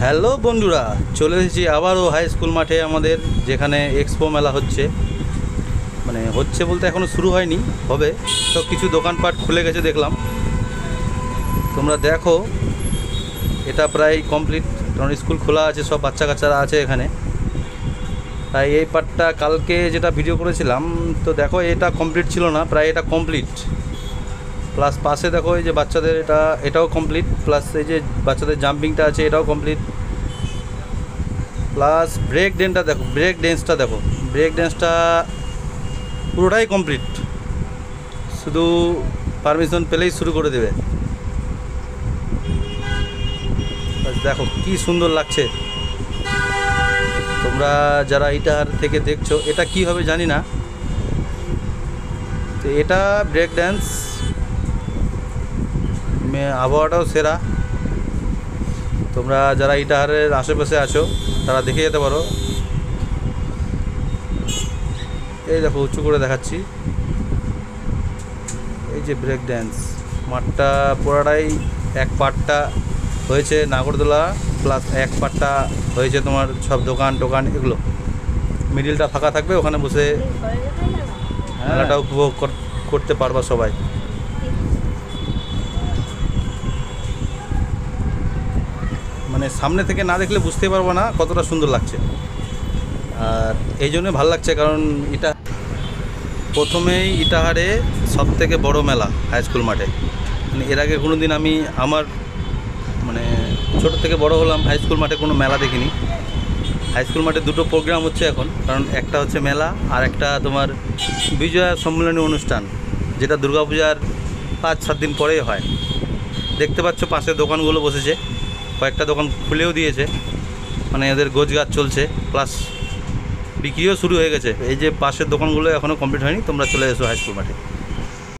Hello বন্ধুরা, চলে এসেছি আবারও হাই স্কুল মাঠে আমাদের, যেখানে এক্সপো মেলা হচ্ছে। মানে হচ্ছে বলতে এখনও শুরু হয়নি, হবে। তো কিছু দোকানপাট খুলে গেছে দেখলাম। তোমরা দেখো, এটা প্রায় কমপ্লিট, কারণ স্কুল খোলা আছে, সব বাচ্চা কাচ্চারা আছে এখানে। তাই এই পার্টটা কালকে যেটা ভিডিও করেছিলাম, তো দেখো এটা কমপ্লিট ছিল না, প্রায় এটা কমপ্লিট। প্লাস পাশে দেখো এই যে বাচ্চাদের এটাও কমপ্লিট, প্লাস এই যে বাচ্চাদের জাম্পিংটা আছে এটাও কমপ্লিট, প্লাস ব্রেক ড্যান্সটা দেখো, ব্রেক ড্যান্সটা পুরোটাই কমপ্লিট, শুধু পারমিশন পেলেই শুরু করে দেবে। দেখো কি সুন্দর লাগছে। তোমরা যারা ইটার থেকে দেখছো, এটা কি হবে জানি না, তো এটা ব্রেক ড্যান্স, আবহাওয়াটাও সেরা। তোমরা যারা ইটাহারের আশেপাশে আছো তারা দেখে যেতে পারো। এই দেখো উঁচু করে দেখাচ্ছি, এই যে ব্রেক ড্যান্স মাঠটা পুরাটাই, এক পার্টটা হয়েছে নাগরদোলা, প্লাস এক পার্টটা হয়েছে তোমার সব দোকান টোকান, এগুলো মিডিলটা ফাঁকা থাকবে, ওখানে বসে মেলাটা উপভোগ করতে পারবা সবাই। মানে সামনে থেকে না দেখলে বুঝতে পারবো না কতটা সুন্দর লাগছে, আর এই জন্য ভালো লাগছে, কারণ এটা প্রথমেই ইটাহারে সবথেকে বড় মেলা হাই স্কুল মাঠে। মানে এর আগে কোনো দিন আমি আমার মানে ছোটো থেকে বড় হলাম, হাই স্কুল মাঠে কোনো মেলা দেখিনি। হাই স্কুল মাঠে দুটো প্রোগ্রাম হচ্ছে এখন, কারণ একটা হচ্ছে মেলা, আর একটা তোমার বিজয়া সম্মেলনী অনুষ্ঠান, যেটা দুর্গাপূজার 5-7 দিন পরেই হয়। দেখতে পাচ্ছ পাশে দোকানগুলো বসেছে, কয়েকটা দোকান খুলেও দিয়েছে, মানে এদের গোছগাছ চলছে, প্লাস বিক্রিও শুরু হয়ে গেছে। এই যে পাশের দোকানগুলো এখনও কমপ্লিট হয়নি, তোমরা চলে এসো হাই স্কুল মাঠে।